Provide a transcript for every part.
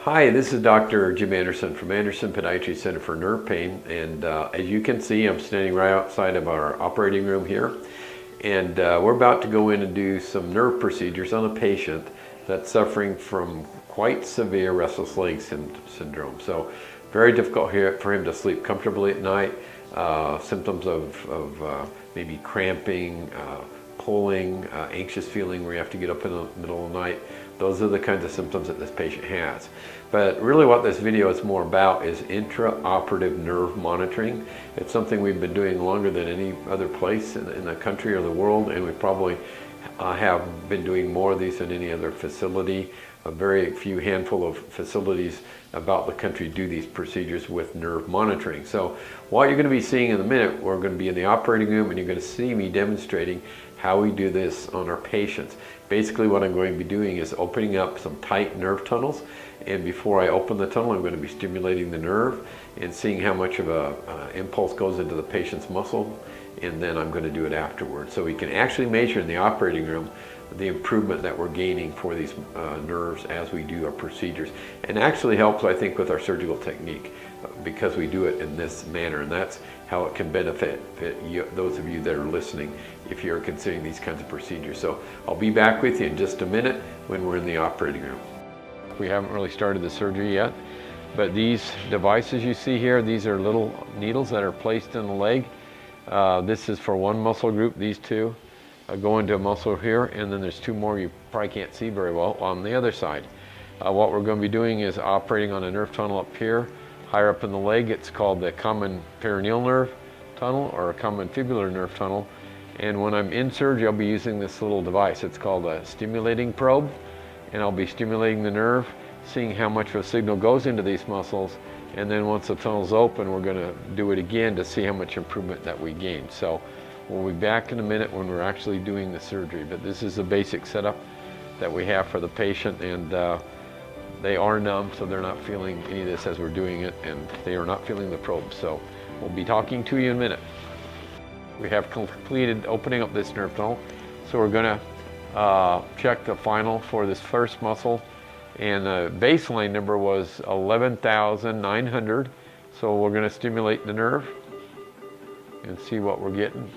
Hi, this is Dr. Jim Anderson from Anderson Podiatry Center for Nerve Pain, and as you can see, I'm standing right outside of our operating room here, and we're about to go in and do some nerve procedures on a patient that's suffering from quite severe restless leg syndrome. So very difficult here for him to sleep comfortably at night, symptoms of maybe cramping, pulling, anxious feeling where you have to get up in the middle of the night. Those are the kinds of symptoms that this patient has. But really what this video is more about is intraoperative nerve monitoring. It's something we've been doing longer than any other place in the country or the world, and we probably have been doing more of these than any other facility. A very few handful of facilities about the country do these procedures with nerve monitoring. So what you're going to be seeing in a minute, we're going to be in the operating room and you're going to see me demonstrating how we do this on our patients. Basically what I'm going to be doing is opening up some tight nerve tunnels, and before I open the tunnel I'm going to be stimulating the nerve and seeing how much of a impulse goes into the patient's muscle, and then I'm going to do it afterwards. So we can actually measure in the operating room the improvement that we're gaining for these nerves as we do our procedures. And actually helps, I think, with our surgical technique because we do it in this manner, and that's how it can benefit those of you that are listening if you're considering these kinds of procedures. So I'll be back with you in just a minute when we're in the operating room. We haven't really started the surgery yet, but these devices you see here, these are little needles that are placed in the leg. This is for one muscle group. These two go into a muscle here, and then there's two more you probably can't see very well on the other side. What we're going to be doing is operating on a nerve tunnel up here, higher up in the leg. It's called the common peroneal nerve tunnel or a common fibular nerve tunnel. And when I'm in surgery, I'll be using this little device. It's called a stimulating probe, and I'll be stimulating the nerve, seeing how much of a signal goes into these muscles, and then once the tunnel's open, we're going to do it again to see how much improvement that we gain. So we'll be back in a minute when we're actually doing the surgery, but this is the basic setup that we have for the patient, and they are numb, so they're not feeling any of this as we're doing it, and they are not feeling the probe. So we'll be talking to you in a minute. We have completed opening up this nerve tunnel, so we're going to check the final for this first muscle, and the baseline number was 11,900. So we're going to stimulate the nerve and see what we're getting.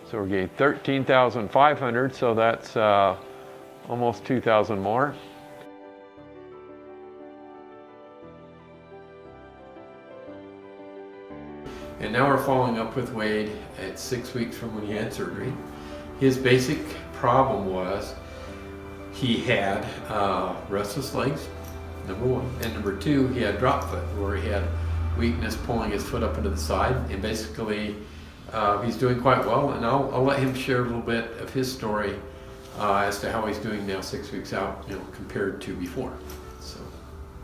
So we're getting 13,500, so that's almost 2,000 more. And now we're following up with Wade at 6 weeks from when he had surgery. His basic problem was he had restless legs, number one, and number two, he had drop foot, where he had weakness pulling his foot up into the side, and basically he's doing quite well, and I'll let him share a little bit of his story as to how he's doing now 6 weeks out, compared to before. So,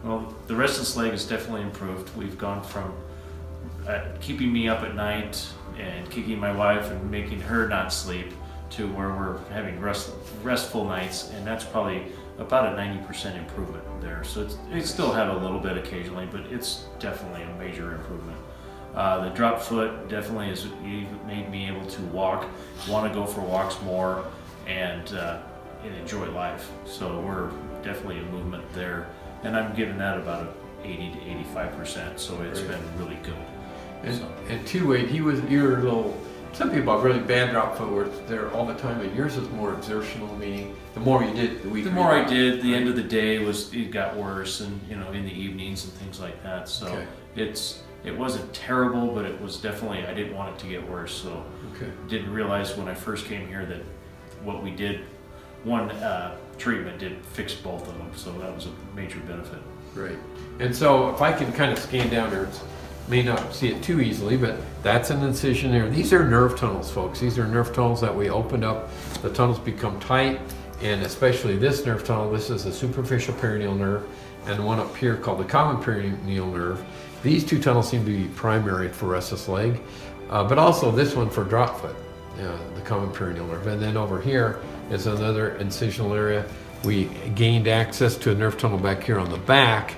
well, the restless leg has definitely improved. We've gone from keeping me up at night and kicking my wife and making her not sleep to where we're having restful nights, and that's probably about a 90% improvement there. So it still have a little bit occasionally, but it's definitely a major improvement. The drop foot definitely has made me able to walk, want to go for walks more, and enjoy life. So we're definitely a movement there, and I'm giving that about 80 to 85%. So it's been really good. And two, Wade, you're a little, some people have really bad drop foot where it's there all the time, and yours is more exertional, meaning the more you did, the weaker. The more I did, the end of the day it got worse, and in the evenings and things like that. So it wasn't terrible, but it was definitely, I didn't want it to get worse. So didn't realize when I first came here that what we did, one treatment did fix both of them. So that was a major benefit. Right. And so if I can kind of scan down there, may not see it too easily, but that's an incision there. These are nerve tunnels, folks. These are nerve tunnels that we opened up. The tunnels become tight, and especially this nerve tunnel, this is the superficial peroneal nerve, and the one up here called the common peroneal nerve. These two tunnels seem to be primary for restless leg, but also this one for drop foot, the common peroneal nerve. And then over here is another incisional area we gained access to a nerve tunnel back here on the back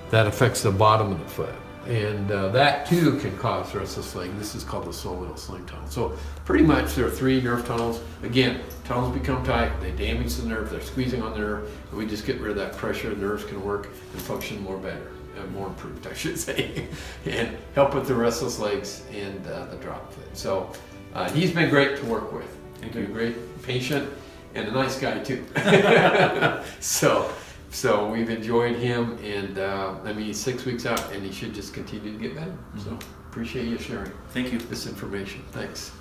that affects the bottom of the foot. And that too can cause restless leg. This is called the soleal sling tunnel. So pretty much there are 3 nerve tunnels. Again, tunnels become tight, they damage the nerve, they're squeezing on the nerve, and we just get rid of that pressure. The nerves can work and function more better, more improved, I should say, and help with the restless legs and the drop foot. So he's been great to work with. He's a great patient and a nice guy too. So we've enjoyed him, and I mean, he's 6 weeks out, and he should just continue to get better. So appreciate you sharing Thank you. this information. Thanks.